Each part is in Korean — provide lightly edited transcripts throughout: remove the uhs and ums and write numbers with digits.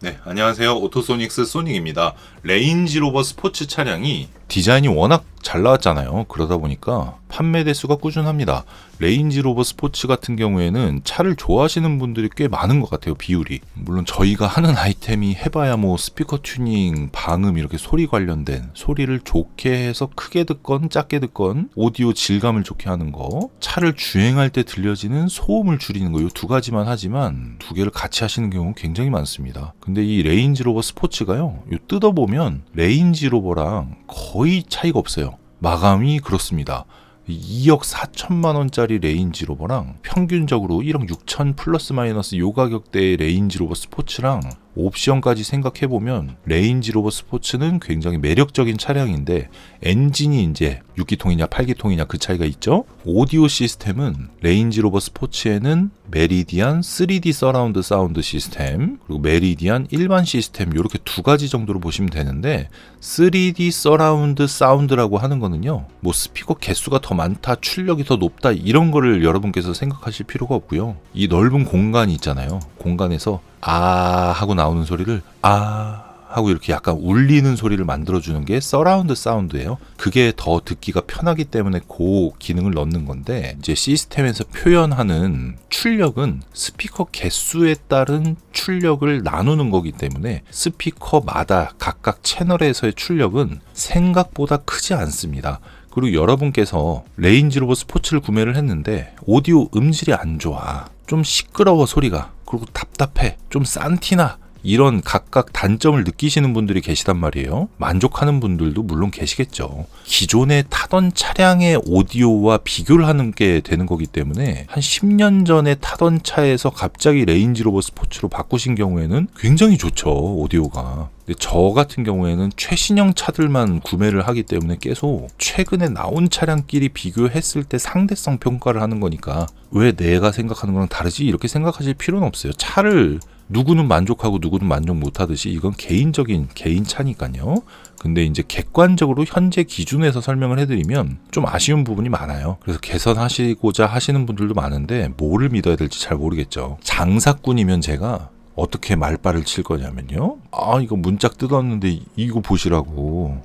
네, 안녕하세요. 오토소닉스 소닉입니다. 레인지로버 스포츠 차량이 디자인이 워낙 잘 나왔잖아요. 그러다 보니까 판매 대수가 꾸준합니다. 레인지로버 스포츠 같은 경우에는 차를 좋아하시는 분들이 꽤 많은 것 같아요. 비율이. 물론 저희가 하는 아이템이 해봐야 뭐 스피커 튜닝, 방음 이렇게 소리 관련된 소리를 좋게 해서 크게 듣건 작게 듣건 오디오 질감을 좋게 하는 거, 차를 주행할 때 들려지는 소음을 줄이는 거, 이 두 가지만 하지만 두 개를 같이 하시는 경우 굉장히 많습니다. 근데 이 레인지로버 스포츠가요, 뜯어보면 레인지로버랑 거의 차이가 없어요. 마감이 그렇습니다. 2억 4천만 원짜리 레인지로버랑 평균적으로 1억 6천 플러스 마이너스 요 가격대의 레인지로버 스포츠랑 옵션까지 생각해보면 레인지로버 스포츠는 굉장히 매력적인 차량인데, 엔진이 이제 6기통이냐 8기통이냐 그 차이가 있죠. 오디오 시스템은 레인지로버 스포츠에는 메리디안 3D 서라운드 사운드 시스템, 그리고 메리디안 일반 시스템, 이렇게 두 가지 정도로 보시면 되는데, 3D 서라운드 사운드라고 하는 거는요, 뭐 스피커 개수가 더 많다, 출력이 더 높다, 이런 거를 여러분께서 생각하실 필요가 없고요. 이 넓은 공간이 있잖아요. 공간에서 아 하고 나오는 소리를 아 하고 이렇게 약간 울리는 소리를 만들어주는 게 서라운드 사운드예요. 그게 더 듣기가 편하기 때문에 그 기능을 넣는 건데, 이제 시스템에서 표현하는 출력은 스피커 개수에 따른 출력을 나누는 거기 때문에 스피커마다 각각 채널에서의 출력은 생각보다 크지 않습니다. 그리고 여러분께서 레인지로버 스포츠를 구매를 했는데 오디오 음질이 안 좋아, 좀 시끄러워 소리가, 그리고 답답해, 좀 싼티나, 이런 각각 단점을 느끼시는 분들이 계시단 말이에요. 만족하는 분들도 물론 계시겠죠. 기존에 타던 차량의 오디오와 비교를 하는 게 되는 거기 때문에 한 10년 전에 타던 차에서 갑자기 레인지로버 스포츠로 바꾸신 경우에는 굉장히 좋죠, 오디오가. 근데 저 같은 경우에는 최신형 차들만 구매를 하기 때문에 계속 최근에 나온 차량끼리 비교했을 때 상대성 평가를 하는 거니까 왜 내가 생각하는 거랑 다르지? 이렇게 생각하실 필요는 없어요. 차를 누구는 만족하고 누구는 만족 못하듯이 이건 개인적인 개인 차니까요. 근데 이제 객관적으로 현재 기준에서 설명을 해드리면 좀 아쉬운 부분이 많아요. 그래서 개선하시고자 하시는 분들도 많은데 뭐를 믿어야 될지 잘 모르겠죠. 장사꾼이면 제가 어떻게 말발을 칠 거냐면요, 아 이거 문짝 뜯었는데 이거 보시라고,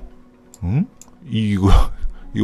응? 이거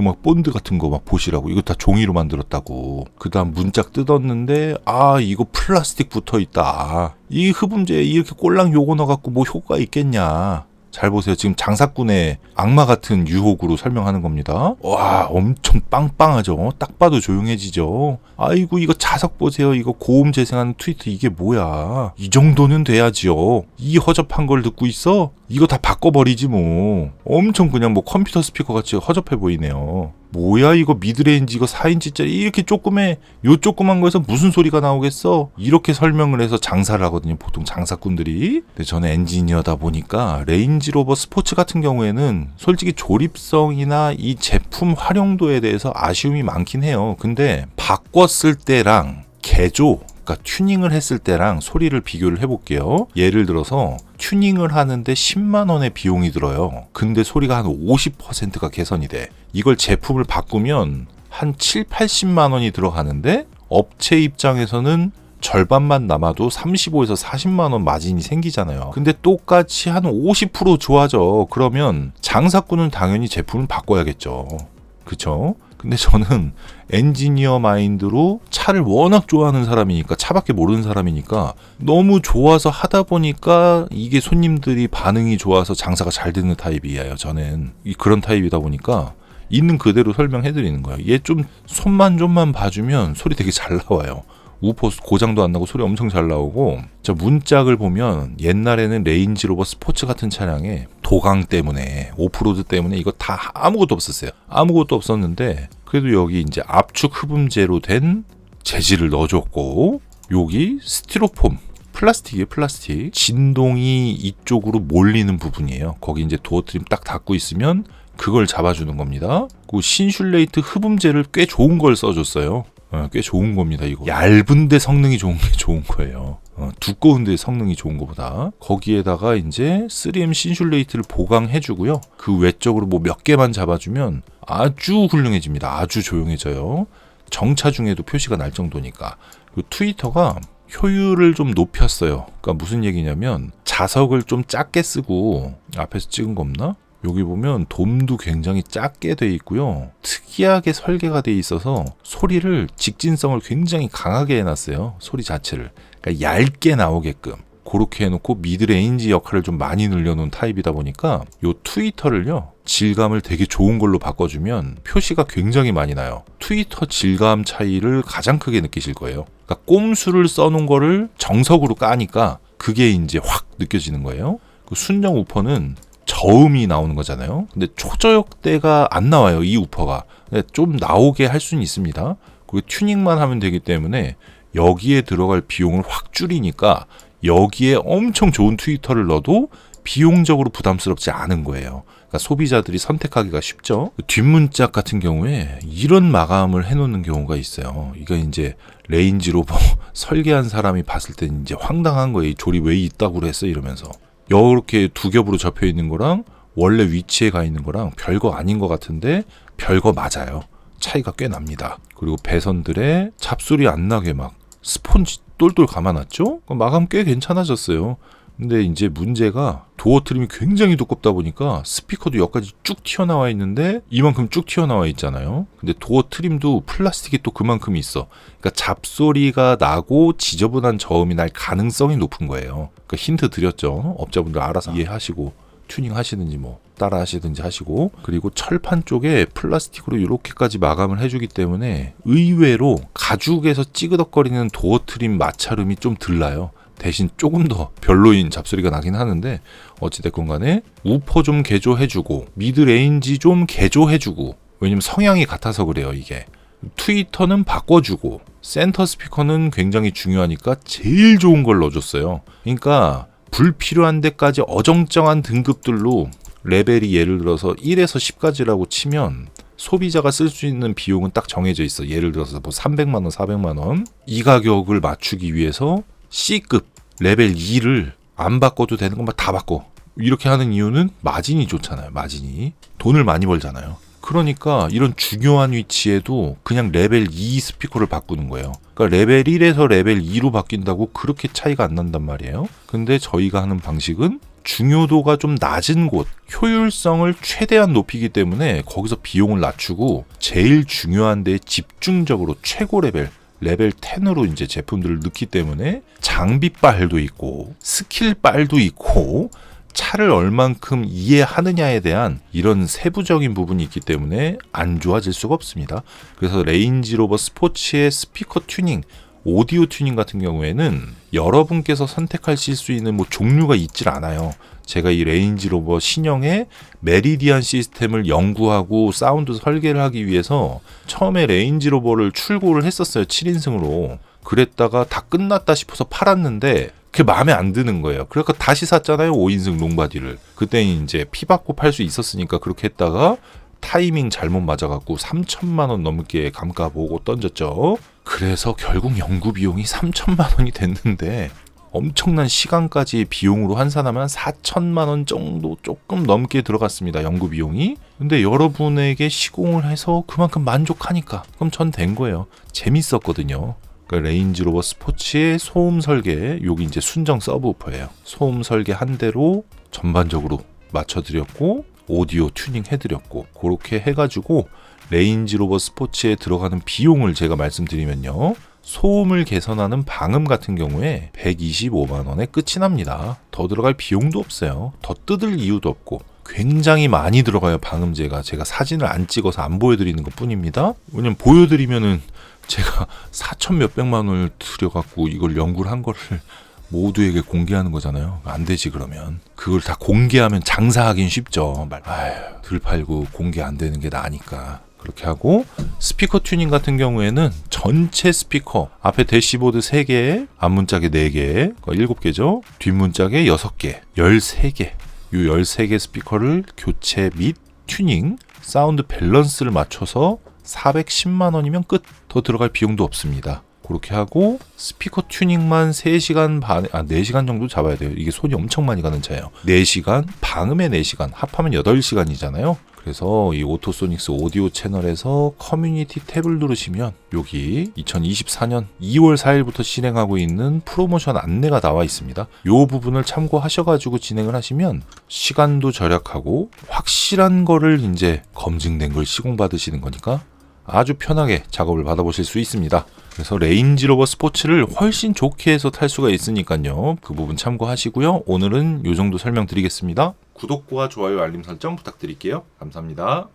막 본드 같은 거 막 보시라고, 이거 다 종이로 만들었다고. 그 다음 문짝 뜯었는데 아 이거 플라스틱 붙어있다, 이 흡음재에 이렇게 꼴랑 요거 넣어갖고 뭐 효과 있겠냐. 잘 보세요. 지금 장사꾼의 악마 같은 유혹으로 설명하는 겁니다. 와, 엄청 빵빵하죠. 딱 봐도 조용해지죠. 아이고 이거 자석 보세요. 이거 고음 재생하는 트위터 이게 뭐야. 이 정도는 돼야지요. 이 허접한 걸 듣고 있어? 이거 다 바꿔버리지 뭐. 엄청 그냥 뭐 컴퓨터 스피커 같이 허접해 보이네요. 뭐야 이거 미드레인지 이거 4인치짜리 이렇게 조그매, 요 조그만 거에서 무슨 소리가 나오겠어? 이렇게 설명을 해서 장사를 하거든요, 보통 장사꾼들이. 근데 저는 엔지니어다 보니까 레인지로버 스포츠 같은 경우에는 솔직히 조립성이나 이 제품 활용도에 대해서 아쉬움이 많긴 해요. 근데 바꿨을 때랑 개조, 그러니까 튜닝을 했을 때랑 소리를 비교를 해볼게요. 예를 들어서 튜닝을 하는데 10만 원의 비용이 들어요. 근데 소리가 한 50%가 개선이 돼. 이걸 제품을 바꾸면 한 7, 80만 원이 들어가는데 업체 입장에서는 절반만 남아도 35에서 40만 원 마진이 생기잖아요. 근데 똑같이 한 50% 좋아져. 그러면 장사꾼은 당연히 제품을 바꿔야겠죠. 그쵸? 근데 저는 엔지니어 마인드로 차를 워낙 좋아하는 사람이니까, 차밖에 모르는 사람이니까 너무 좋아서 하다 보니까 이게 손님들이 반응이 좋아서 장사가 잘 되는 타입이에요. 저는 그런 타입이다 보니까 있는 그대로 설명해 드리는 거예요. 얘 좀 손만 좀만 봐주면 소리 되게 잘 나와요. 우퍼 고장도 안 나고 소리 엄청 잘 나오고, 저 문짝을 보면 옛날에는 레인지로버 스포츠 같은 차량에 도강 때문에, 오프로드 때문에 이거 다 아무것도 없었어요. 아무것도 없었는데 그래도 여기 이제 압축 흡음재로 된 재질을 넣어줬고, 여기 스티로폼 플라스틱이에요. 플라스틱 진동이 이쪽으로 몰리는 부분이에요. 거기 이제 도어 트림 딱 닫고 있으면 그걸 잡아주는 겁니다. 그 신슐레이트 흡음재를 꽤 좋은 걸 써줬어요. 꽤 좋은 겁니다. 이거 얇은데 성능이 좋은 게 좋은 거예요. 두꺼운데 성능이 좋은 것보다. 거기에다가 이제 3M 신슐레이트를 보강해주고요. 그 외적으로 뭐 몇 개만 잡아주면 아주 훌륭해집니다. 아주 조용해져요. 정차 중에도 표시가 날 정도니까. 그 트위터가 효율을 좀 높였어요. 그러니까 무슨 얘기냐면 자석을 좀 작게 쓰고, 앞에서 찍은 거 없나? 여기 보면 돔도 굉장히 작게 돼 있고요. 특이하게 설계가 돼 있어서 소리를 직진성을 굉장히 강하게 해놨어요. 소리 자체를. 그러니까 얇게 나오게끔. 그렇게 해놓고 미드레인지 역할을 좀 많이 늘려놓은 타입이다 보니까 요 트위터를요, 질감을 되게 좋은 걸로 바꿔주면 표시가 굉장히 많이 나요. 트위터 질감 차이를 가장 크게 느끼실 거예요. 그러니까 꼼수를 써놓은 거를 정석으로 까니까 그게 이제 확 느껴지는 거예요. 그 순정 우퍼는 저음이 나오는 거잖아요. 근데 초저역대가 안 나와요, 이 우퍼가. 좀 나오게 할 수는 있습니다. 그리고 튜닝만 하면 되기 때문에 여기에 들어갈 비용을 확 줄이니까 여기에 엄청 좋은 트위터를 넣어도 비용적으로 부담스럽지 않은 거예요. 그러니까 소비자들이 선택하기가 쉽죠. 뒷문짝 같은 경우에 이런 마감을 해놓는 경우가 있어요. 이거 이제 레인지로버 설계한 사람이 봤을 때 이제 황당한 거예요. 이 조립 왜 이따구로 했어 이러면서. 이렇게 두 겹으로 접혀 있는 거랑 원래 위치에 가 있는 거랑 별거 아닌 것 같은데 별거 맞아요. 차이가 꽤 납니다. 그리고 배선들의 잡소리 안 나게 막 스폰지 똘똘 감아놨죠? 마감 꽤 괜찮아졌어요. 근데 이제 문제가 도어 트림이 굉장히 두껍다 보니까 스피커도 여기까지 쭉 튀어나와 있는데 이만큼 쭉 튀어나와 있잖아요. 근데 도어 트림도 플라스틱이 또 그만큼 있어. 그러니까 잡소리가 나고 지저분한 저음이 날 가능성이 높은 거예요. 그러니까 힌트 드렸죠. 업자분들 알아서 이해하시고 튜닝 하시든지 뭐 따라 하시든지 하시고. 그리고 철판 쪽에 플라스틱으로 이렇게까지 마감을 해주기 때문에 의외로 가죽에서 찌그덕거리는 도어 트림 마찰음이 좀 덜 나요. 대신 조금 더 별로인 잡소리가 나긴 하는데 어찌됐건 간에 우퍼 좀 개조해주고 미드레인지 좀 개조해주고, 왜냐면 성향이 같아서 그래요. 이게 트위터는 바꿔주고 센터 스피커는 굉장히 중요하니까 제일 좋은 걸 넣어줬어요. 그러니까 불필요한 데까지 어정쩡한 등급들로 레벨이 예를 들어서 1에서 10까지라고 치면 소비자가 쓸 수 있는 비용은 딱 정해져 있어. 예를 들어서 뭐 300만 원, 400만 원. 이 가격을 맞추기 위해서 C급 레벨 2를 안 바꿔도 되는 건 막 다 바꿔. 이렇게 하는 이유는 마진이 좋잖아요. 마진이. 돈을 많이 벌잖아요. 그러니까 이런 중요한 위치에도 그냥 레벨 2 스피커를 바꾸는 거예요. 그러니까 레벨 1에서 레벨 2로 바뀐다고 그렇게 차이가 안 난단 말이에요. 근데 저희가 하는 방식은 중요도가 좀 낮은 곳, 효율성을 최대한 높이기 때문에 거기서 비용을 낮추고 제일 중요한 데에 집중적으로 최고 레벨 10으로 이제 제품들을 넣기 때문에 장비빨도 있고 스킬빨도 있고 차를 얼만큼 이해하느냐에 대한 이런 세부적인 부분이 있기 때문에 안 좋아질 수가 없습니다. 그래서 레인지로버 스포츠의 스피커 튜닝, 오디오 튜닝 같은 경우에는 여러분께서 선택하실 수 있는 뭐 종류가 있질 않아요. 제가 이 레인지로버 신형의 메리디안 시스템을 연구하고 사운드 설계를 하기 위해서 처음에 레인지로버를 출고를 했었어요. 7인승으로. 그랬다가 다 끝났다 싶어서 팔았는데 그게 마음에 안 드는 거예요. 그러니까 다시 샀잖아요. 5인승 롱바디를. 그때는 이제 피 받고 팔 수 있었으니까 그렇게 했다가 타이밍 잘못 맞아갖고 3천만 원 넘게 감가 보고 던졌죠. 그래서 결국 연구 비용이 3천만 원이 됐는데 엄청난 시간까지 비용으로 환산하면 4천만 원 정도 조금 넘게 들어갔습니다. 연구 비용이. 근데 여러분에게 시공을 해서 그만큼 만족하니까 그럼 전 된 거예요. 재밌었거든요. 그러니까 레인지로버 스포츠의 소음 설계, 여기 이제 순정 서브우퍼예요. 소음 설계 한 대로 전반적으로 맞춰드렸고 오디오 튜닝 해드렸고, 그렇게 해가지고 레인지로버 스포츠에 들어가는 비용을 제가 말씀드리면요, 소음을 개선하는 방음 같은 경우에 125만 원에 끝이 납니다. 더 들어갈 비용도 없어요. 더 뜯을 이유도 없고 굉장히 많이 들어가요. 방음제가 제가 사진을 안 찍어서 안 보여드리는 것 뿐입니다. 왜냐면 보여드리면은 제가 4천 몇백만 원을 들여갖고 이걸 연구를 한 거를 모두에게 공개하는 거잖아요. 안 되지. 그러면 그걸 다 공개하면 장사하긴 쉽죠. 들 팔고 공개 안 되는 게 나으니까 그렇게 하고, 스피커 튜닝 같은 경우에는 전체 스피커 앞에 대시보드 3개, 앞문짝에 4개, 7개죠. 뒷문짝에 6개, 13개. 이 13개 스피커를 교체 및 튜닝, 사운드 밸런스를 맞춰서 410만 원이면 끝. 더 들어갈 비용도 없습니다. 그렇게 하고 스피커 튜닝만 3시간 반, 4시간 정도 잡아야 돼요. 이게 손이 엄청 많이 가는 차예요. 4시간, 방음에 4시간, 합하면 8시간이잖아요. 그래서 이 오토소닉스 오디오 채널에서 커뮤니티 탭을 누르시면 여기 2024년 2월 4일부터 진행하고 있는 프로모션 안내가 나와 있습니다. 이 부분을 참고하셔가지고 진행을 하시면 시간도 절약하고 확실한 거를 이제 검증된 걸 시공받으시는 거니까 아주 편하게 작업을 받아보실 수 있습니다. 그래서 레인지로버 스포츠를 훨씬 좋게 해서 탈 수가 있으니까요. 그 부분 참고하시고요. 오늘은 이 정도 설명드리겠습니다. 구독과 좋아요, 알림 설정 부탁드릴게요. 감사합니다.